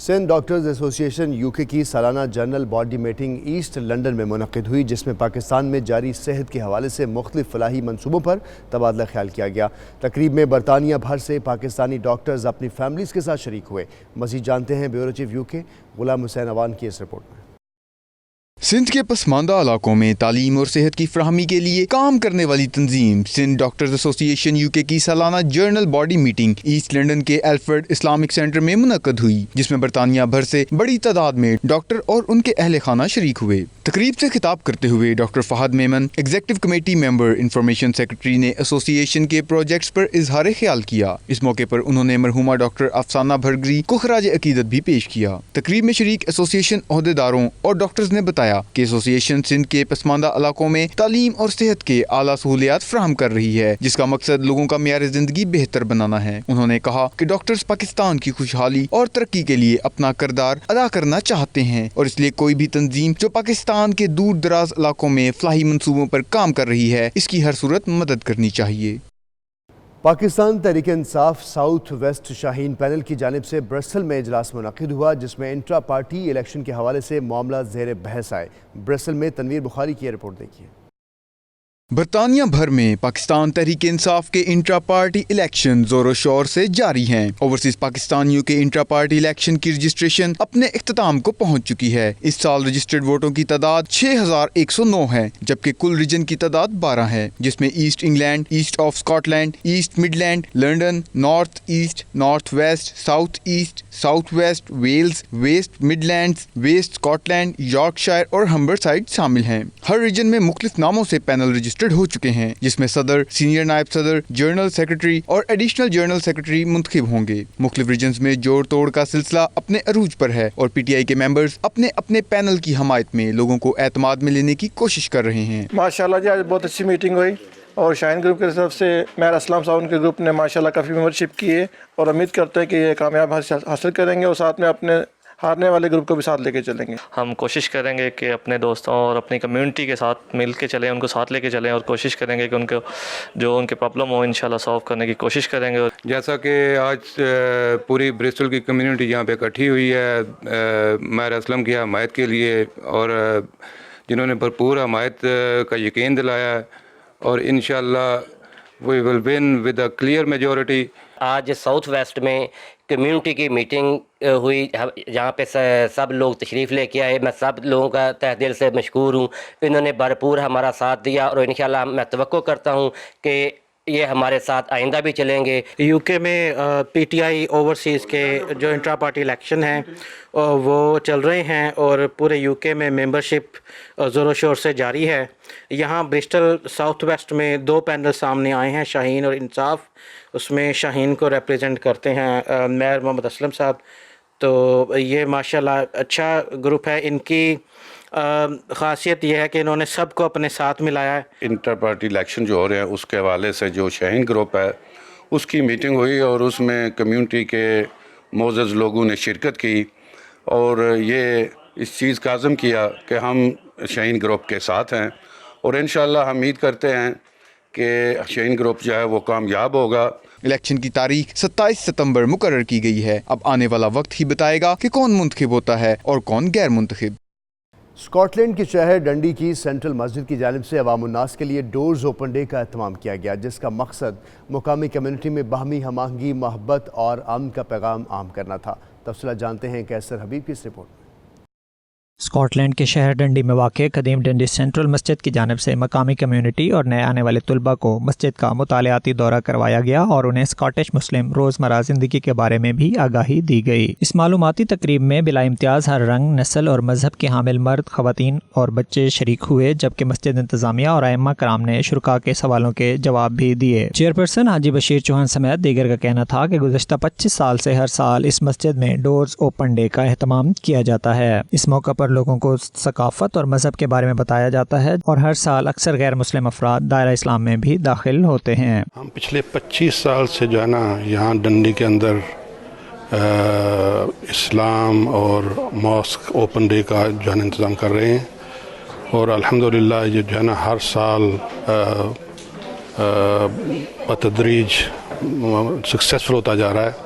Sindh doctors ایسوسی ایشن UK کی سالانہ general body meeting East London میں منعقد ہوئی، جس میں پاکستان میں جاری صحت کے حوالے سے مختلف فلاحی منصوبوں پر تبادلہ خیال کیا گیا۔ تقریب میں برطانیہ بھر سے پاکستانی ڈاکٹرز اپنی فیملیز کے ساتھ شریک ہوئے۔ مزید جانتے ہیں بیورو چیف UK غلام حسین اوان کی اس رپورٹ میں۔ سندھ کے پسماندہ علاقوں میں تعلیم اور صحت کی فراہمی کے لیے کام کرنے والی تنظیم سندھ ڈاکٹرز ایسوسی ایشن UK کی سالانہ general body meeting East London کے ایلفرڈ اسلامک سینٹر میں منعقد ہوئی، جس میں برطانیہ بھر سے بڑی تعداد میں ڈاکٹر اور ان کے اہل خانہ شریک ہوئے۔ تقریب سے خطاب کرتے ہوئے doctor Fahad Memon, executive committee member information secretary نے ایسوسی ایشن کے پروجیکٹس پر اظہار خیال کیا۔ اس موقع پر انہوں نے مرحومہ ڈاکٹر افسانہ بھرگری کو خراج عقیدت بھی پیش کیا۔ تقریب میں شریک ایسوسی ایشن عہدیداروں اور ڈاکٹرز نے بتایا کہ ایسوسی ایشن سندھ کے پسماندہ علاقوں میں تعلیم اور صحت کے اعلیٰ سہولیات فراہم کر رہی ہے، جس کا مقصد لوگوں کا معیار زندگی بہتر بنانا ہے۔ انہوں نے کہا کہ ڈاکٹرز پاکستان کی خوشحالی اور ترقی کے لیے اپنا کردار ادا کرنا چاہتے ہیں، اور اس لیے کوئی بھی تنظیم جو پاکستان کے دور دراز علاقوں میں فلاحی منصوبوں پر کام کر رہی ہے، اس کی ہر صورت مدد کرنی چاہیے۔ پاکستان تحریک انصاف ساؤتھ ویسٹ شاہین پینل کی جانب سے برسل میں اجلاس منعقد ہوا، جس میں انٹرا پارٹی الیکشن کے حوالے سے معاملہ زیر بحث آئے۔ برسل میں تنویر بخاری کی رپورٹ دیکھیے۔ برطانیہ بھر میں پاکستان تحریک انصاف کے انٹرا پارٹی الیکشن زور و شور سے جاری ہیں۔ Overseas Pakistan UK intra party election کی رجسٹریشن اپنے اختتام کو پہنچ چکی ہے۔ اس سال رجسٹرڈ ووٹوں کی تعداد 6109 ہے، جبکہ کل ریجن کی تعداد 12 ہے، جس میں East England, East of Scotland, East Midland, London, North East, North West, South East, South West, Wales, West Midlands, West Scotland, Yorkshire اور ہمبر سائڈ شامل ہیں۔ ہر ریجن میں مختلف ناموں سے پینل رجسٹرڈ ہو چکے ہیں، جس میں صدر، سینئر نائب صدر، جنرل سیکرٹری اور ایڈیشنل جنرل سیکرٹری منتخب ہوں گے۔ مختلف ریجنز میں جوڑ توڑ کا سلسلہ اپنے عروج پر ہے، اور PTI کے ممبرز اپنے اپنے پینل کی حمایت میں لوگوں کو اعتماد میں لینے کی کوشش کر رہے ہیں۔ ماشاءاللہ جی، آج بہت اچھی میٹنگ ہوئی، اور شاہین گروپ کی طرف سے میر اسلام صاحب کے گروپ نے ماشاءاللہ کافی ممبرشپ کی ہے، اور امید کرتے ہیں کہ یہ کامیاب حاصل کریں گے، اور ساتھ میں اپنے ہارنے والے گروپ کو بھی ساتھ لے کے چلیں گے۔ ہم کوشش کریں گے کہ اپنے دوستوں اور اپنی کمیونٹی کے ساتھ مل کے چلیں، ان کو ساتھ لے کے چلیں، اور کوشش کریں گے کہ ان کو جو ان کے پرابلم ہو انشاءاللہ سالو کرنے کی کوشش کریں گے۔ جیسا کہ آج پوری برسٹل کی کمیونٹی یہاں پہ اکٹھی ہوئی ہے میر اسلم کی حمایت کے لیے، اور جنہوں نے بھرپور حمایت کا یقین دلایا ہے، اور انشاءاللہ we will win with a clear majority. آج ساؤتھ ویسٹ میں کمیونٹی کی میٹنگ ہوئی، جہاں پہ سب لوگ تشریف لے کے آئے۔ میں سب لوگوں کا تہ دل سے مشکور ہوں، انہوں نے بھرپور ہمارا ساتھ دیا، اور انشاءاللہ میں توقع کرتا ہوں کہ یہ ہمارے ساتھ آئندہ بھی چلیں گے۔ UK میں PTI اوورسیز کے جو انٹرا پارٹی الیکشن ہیں وہ چل رہے ہیں، اور پورے UK میں ممبرشپ زور و شور سے جاری ہے۔ یہاں برسٹل ساؤتھ ویسٹ میں 2 پینل سامنے آئے ہیں، شاہین اور انصاف۔ اس میں شاہین کو ریپریزنٹ کرتے ہیں میر محمد اسلم صاحب۔ تو یہ ماشاءاللہ اچھا گروپ ہے۔ ان کی خاصیت یہ ہے کہ انہوں نے سب کو اپنے ساتھ ملایا ہے۔ انٹر پارٹی الیکشن جو ہو رہے ہیں اس کے حوالے سے جو شاہین گروپ ہے اس کی میٹنگ ہوئی، اور اس میں کمیونٹی کے معزز لوگوں نے شرکت کی، اور یہ اس چیز کا عزم کیا کہ ہم شاہین گروپ کے ساتھ ہیں، اور انشاءاللہ ہم امید کرتے ہیں کہ شاہین گروپ جو ہے وہ کامیاب ہوگا۔ الیکشن کی تاریخ 27 ستمبر مقرر کی گئی ہے۔ اب آنے والا وقت ہی بتائے گا کہ کون منتخب ہوتا ہے اور کون غیر منتخب۔ اسکاٹ لینڈ کے شہر ڈنڈی کی سینٹرل مسجد کی جانب سے عوام الناس کے لیے ڈورز اوپن ڈے کا اہتمام کیا گیا، جس کا مقصد مقامی کمیونٹی میں باہمی ہم آہنگی، محبت اور امن کا پیغام عام کرنا تھا۔ تفصیلات جانتے ہیں کیسر حبیب کی اس رپورٹ میں۔ اسکاٹ لینڈ کے شہر ڈنڈی میں واقع قدیم ڈنڈی سینٹرل مسجد کی جانب سے مقامی کمیونٹی اور نئے آنے والے طلباء کو مسجد کا مطالعاتی دورہ کروایا گیا، اور انہیں اسکاٹش مسلم روزمرہ زندگی کے بارے میں بھی آگاہی دی گئی۔ اس معلوماتی تقریب میں بلا امتیاز ہر رنگ، نسل اور مذہب کے حامل مرد، خواتین اور بچے شریک ہوئے، جبکہ مسجد انتظامیہ اور ائمہ کرام نے شرکاء کے سوالوں کے جواب بھی دیے۔ چیئرپرسن حاجی بشیر چوہان سمیت دیگر کا کہنا تھا کہ گزشتہ 25 سال سے ہر سال اس مسجد میں ڈورز اوپن ڈے کا اہتمام کیا جاتا ہے۔ اس موقع پر لوگوں کو ثقافت اور مذہب کے بارے میں بتایا جاتا ہے، اور ہر سال اکثر غیر مسلم افراد دائرہ اسلام میں بھی داخل ہوتے ہیں۔ ہم پچھلے 25 سال سے جو ہے نا یہاں ڈنڈی کے اندر اسلام اور ماسک اوپن ڈے کا جو ہے نا انتظام کر رہے ہیں، اور الحمدللہ یہ جو ہے نا ہر سال بتدریج سکسیسفل ہوتا جا رہا ہے،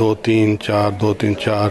2-3-4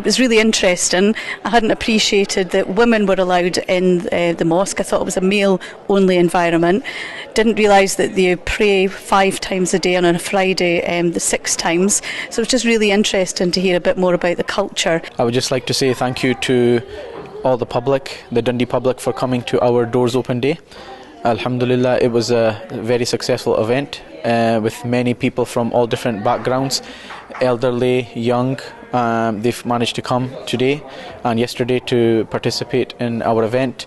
It was really interesting. I hadn't appreciated that women were allowed in the mosque. I thought it was a male-only environment. Didn't realise that they pray 5 times a day and on a Friday the 6 times. So it was just really interesting to hear a bit more about the culture. I would just like to say thank you to all the public, the Dundee public, for coming to our Doors Open Day. Alhamdulillah, it was a very successful event with many people from all different backgrounds, elderly, young. They've managed to come today and yesterday to participate in our event.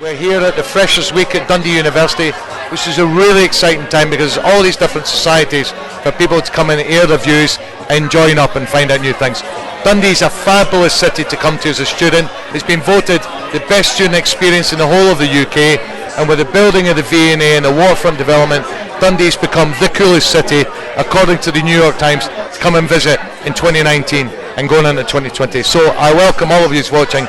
We're here at the Freshers Week at Dundee University, which is a really exciting time because all these different societies for people to come and air their views and join up and find out new things. Dundee is a fabulous city to come to as a student. It's been voted the best student experience in the whole of the UK, and with the building of the V&A and the waterfront development, Dundee has become the coolest city according to the New York Times to come and visit in 2019 and going into 2020. So I welcome all of you watching.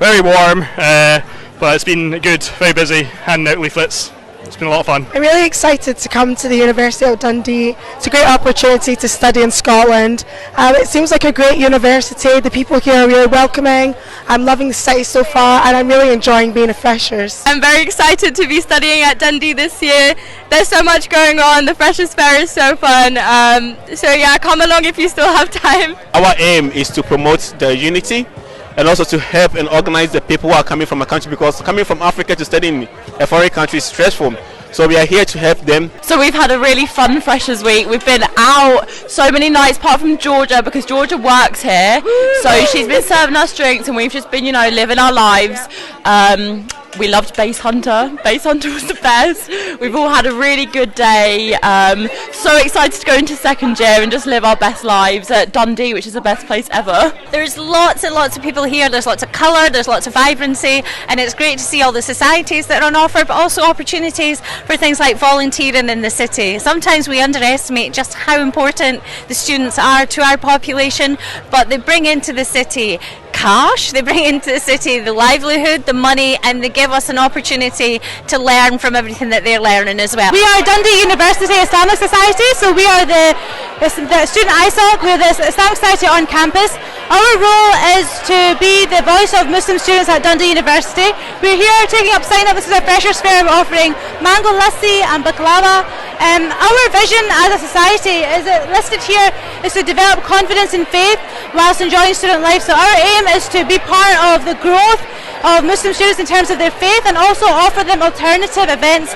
very warm, but it's been good, very busy, handing out leaflets. It's been a lot of fun. I'm really excited to come to the University of Dundee. It's a great opportunity to study in Scotland. It seems like a great university. The people here are really welcoming. I'm loving the city so far and I'm really enjoying being a freshers. I'm very excited to be studying at Dundee this year. There's so much going on. The Freshers Fair is so fun. So yeah, come along if you still have time. Our aim is to promote the unity and also to help and organize the people who are coming from a country, because coming from Africa to study in a foreign country is stressful. So we are here to help them. So we've had a really fun Freshers Week. We've been out so many nights, apart from Georgia, because Georgia works here. So she's been serving us drinks and we've just been, you know, living our lives. We loved Base Hunter. Base Hunter was the best. We've all had a really good day. So excited to go into second year and just live our best lives at Dundee, which is the best place ever. There's lots and lots of people here. There's lots of colour, there's lots of vibrancy, and it's great to see all the societies that are on offer, but also opportunities for things like volunteering in the city. Sometimes we underestimate just how important the students are to our population, but they bring into the city cash, they bring into the city the livelihood, the money, and they give us an opportunity to learn from everything that they're learning as well. We are Dundee University Islamic Society, so we are the student ISOC, we're the Islamic Society on campus. Our role is to be the voice of Muslim students at Dundee University. We're here taking up sign up. This is our Freshers Fair. We're offering mango lassi and baklava. Our vision as a society is listed here is to develop confidence and faith whilst enjoying student life. So our aim is to be part of the growth of Muslim students in terms of their faith, and also offer them alternative events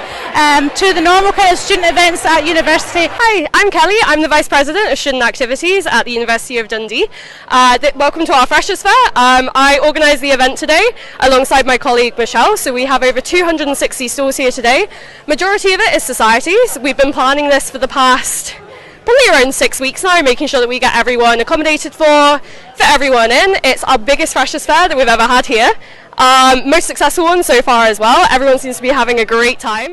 to the normal kind of student events at university. Hi, I'm Kelly. I'm the Vice President of Student Activities at the University of Dundee. Welcome to our Freshers Fair. I organised the event today alongside my colleague Michelle, so we have over 260 stalls here today. Majority of it is societies. We've been planning this for the past probably around 6 weeks now, making sure that we get everyone accommodated for, fit everyone in. It's our biggest Freshers Fair that we've ever had here. Most successful one so far as well. Everyone seems to be having a great time.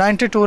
92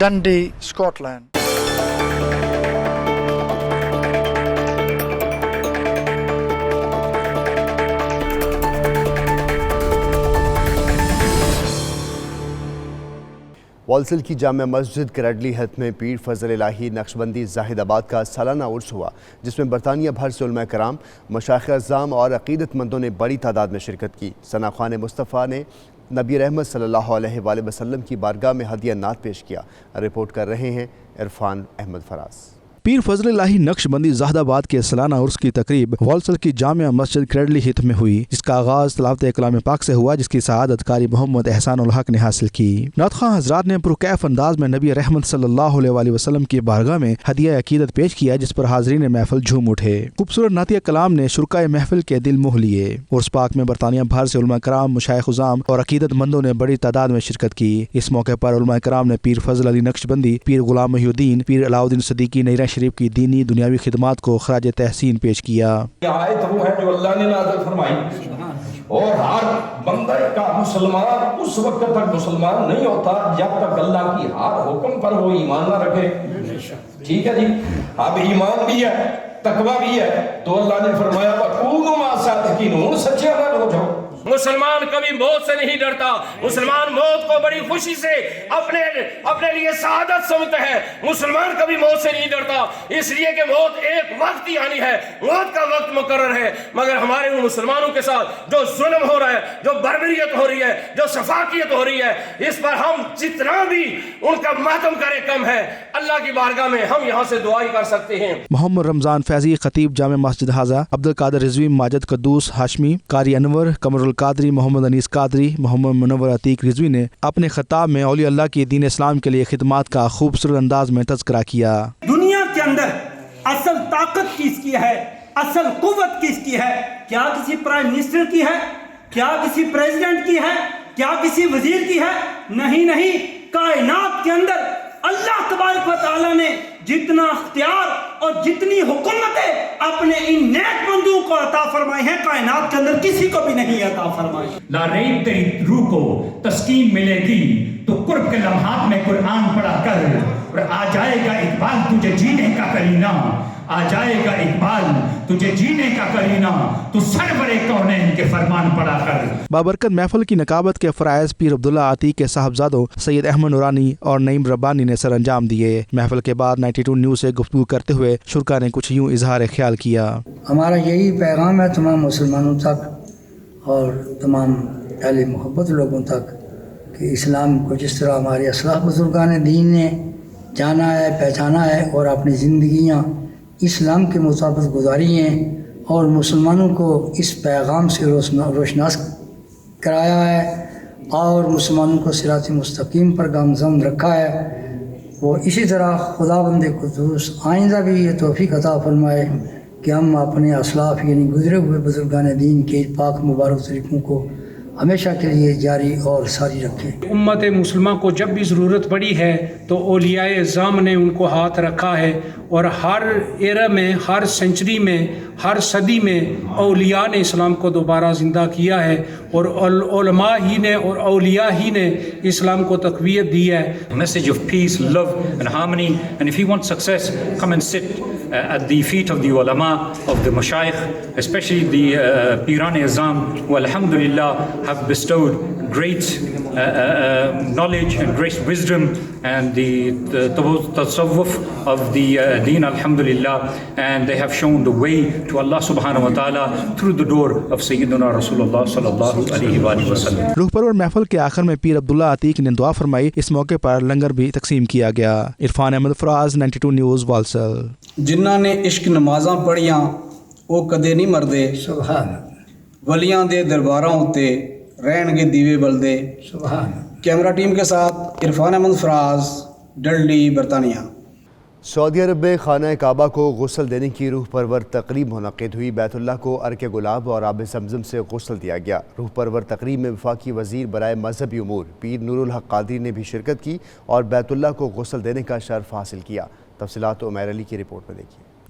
Dundee, Scotland. والسل کی جامع مسجد کریڈلی ہیتھ میں پیر فضل الہی نقشبندی زاہد آباد کا سالانہ عرس ہوا، جس میں برطانیہ بھر سے علماء کرام، مشائخ اعظام اور عقیدت مندوں نے بڑی تعداد میں شرکت کی۔ ثنا خوان مصطفیٰ نے نبی رحمت صلی اللہ علیہ وآلہ وسلم کی بارگاہ میں ہدیہ نعت پیش کیا۔ رپورٹ کر رہے ہیں عرفان احمد فراز۔ پیر فضل الہی نقشبندی زاہد آباد کے سالانہ عرس کی تقریب والسل کی جامع مسجد کریڈلی ہیتھ میں ہوئی، جس کا آغاز تلاوت کلام پاک سے ہوا، جس کی سعادت قاری محمد احسان الحق نے حاصل کی۔ نعت خواں حضرات نے پرکیف انداز میں نبی رحمت صلی اللہ علیہ وآلہ وسلم کی بارگاہ میں ہدیہ عقیدت پیش کیا، جس پر حاضرین محفل جھوم اٹھے۔ خوبصورت نعتیہ کلام نے شرکائے محفل کے دل موہ لیے۔ عرس پاک میں برطانیہ بھر سے علماء کرام، مشائخ اعظام اور عقیدت مندوں نے بڑی تعداد میں شرکت کی۔ اس موقع پر علماء کرام نے پیر فضل علی نقشبندی، پیر غلام محی الدین، پیر علاء الدین صدیقی نیرہ شریف کی دینی دنیاوی خدمات کو خراج تحسین پیش کیا۔ یہ آیت وہ ہے جو اللہ نے نازل فرمائی، اور ہر بندہ کا مسلمان اس وقت تک مسلمان نہیں ہوتا جب تک اللہ کی ہر حکم پر وہ ایمان نہ رکھے۔ ٹھیک ہے جی، اب ایمان بھی ہے، تقوی بھی ہے، تو اللہ نے فرمایا وَكُونُوا مَعَ الصَّادِقِينَ، سچے نہ ہو جاؤ۔ مسلمان کبھی موت سے نہیں ڈرتا، مسلمان موت کو بڑی خوشی سے اپنے لیے سعادت سمجھتا ہے۔ مسلمان کبھی موت سے نہیں ڈرتا، اس لیے کہ موت ایک وقت ہی آنی ہے، موت کا وقت مقرر ہے۔ مگر ہمارے ان مسلمانوں کے ساتھ جو ظلم ہو رہا ہے، جو بربریت ہو رہی ہے، جو سفاکیت ہو رہی ہے، اس پر ہم جتنا بھی ان کا ماتم کرے کم ہے۔ اللہ کی بارگاہ میں ہم یہاں سے دعائی کر سکتے ہیں۔ محمد رمضان فیضی خطیب جامع مسجد حاضہ، عبدالقادر رضوی، ماجد قدوس ہاشمی، قاری انور، قمر القادری، محمد انیس قادری، محمد منور عتیق رضوی نے اپنے خطاب میں اولیاء اللہ کی دین اسلام کے لیے خدمات کا خوبصورت انداز میں تذکرہ کیا۔ دنیا کے اندر اصل طاقت کس کی ہے، اصل قوت کس کی ہے؟ کیا کسی پرائم منسٹر کی ہے؟ کیا کسی پریزیڈنٹ کی ہے؟ کیا کسی وزیر کی ہے؟ نہیں، کائنات کے اندر اللہ تبارک و تعالیٰ نے جتنا اختیار اور جتنی حکومتیں اپنے ان نیک بندوں کو عطا فرمائی ہیں، کائنات کے اندر کسی کو بھی نہیں عطا فرمائی۔ لا ریب تیری روح کو تسکین ملے گی تو قرب کے لمحات میں قرآن پڑھا کر، اور آ جائے گا اقبال تجھے جینے کا کرینہ، آ جائے گا اقبال تجھے جینے کا کرینہ، تو سرور کونین کے فرمان پڑھا کر۔ بابرکت محفل کی نقابت کے فرائض پیر عبداللہ عتیق کے صاحبزادوں سید احمد نورانی اور نعیم ربانی نے سر انجام دیے۔ محفل کے بعد 92 نیوز سے گفتگو کرتے ہوئے شرکا نے کچھ یوں اظہار خیال کیا۔ ہمارا یہی پیغام ہے تمام مسلمانوں تک اور تمام اہل محبت لوگوں تک کہ اسلام کو جس طرح ہمارے اسلاف بزرگان دین نے جانا ہے، پہچانا ہے اور اپنی زندگیاں اسلام کے مطابق گزاری ہیں، اور مسلمانوں کو اس پیغام سے روشناس کرایا ہے اور مسلمانوں کو صراط مستقیم پر گامزن رکھا ہے، وہ اسی طرح خدا بند قدوس آئندہ بھی یہ توفیق عطا فرمائے کہ ہم اپنے اسلاف یعنی گزرے ہوئے بزرگان دین کے پاک مبارک طریقوں کو ہمیشہ کے لیے جاری اور ساری رکھے۔ امت مسلمہ کو جب بھی ضرورت پڑی ہے تو اولیاء اعظام نے ان کو ہاتھ رکھا ہے، اور ہر ایرا میں، ہر سینچری میں، ہر صدی میں اولیاء نے اسلام کو دوبارہ زندہ کیا ہے، اور علماء ہی نے اور اولیاء ہی نے اسلام کو تقویت دی ہے۔ Message of peace, love and harmony, and if you want success, come and sit at the feet of the ulama, of the mashayikh, especially the Piran Azam, who alhamdulillah have bestowed great knowledge and great wisdom and the tasawwuf of the deen alhamdulillah, and they have shown the way to Allah subhanahu wa ta'ala through the door of Sayyidina Rasulullah sallallahu alaihi wa sallam۔ روح پرور محفل کے آخر میں پیر عبداللہ عتیق نے دعا فرمائی۔ اس موقع پر لنگر بھی تقسیم کیا گیا۔ عرفان احمد فراز، 92 نیوز، والسل۔ جنہاں نے عشق نمازاں پڑھیاں وہ کدے نہیں مردے، سبحان ولیاں دے درباراں اتے رہن گے دیوے بلدے، سبحان۔ کیمرہ ٹیم کے ساتھ عرفان احمد فراز، ڈنڈی، برطانیہ۔ سعودی عرب میں خانہ کعبہ کو غسل دینے کی روح پرور تقریب منعقد ہوئی۔ بیت اللہ کو عرق گلاب اور آب زمزم سے غسل دیا گیا۔ روح پرور تقریب میں وفاقی وزیر برائے مذہبی امور پیر نور الحق قادری نے بھی شرکت کی اور بیت اللہ کو غسل دینے کا شرف حاصل کیا۔ تفصیلات عمیر علی کی رپورٹ میں دیکھیے۔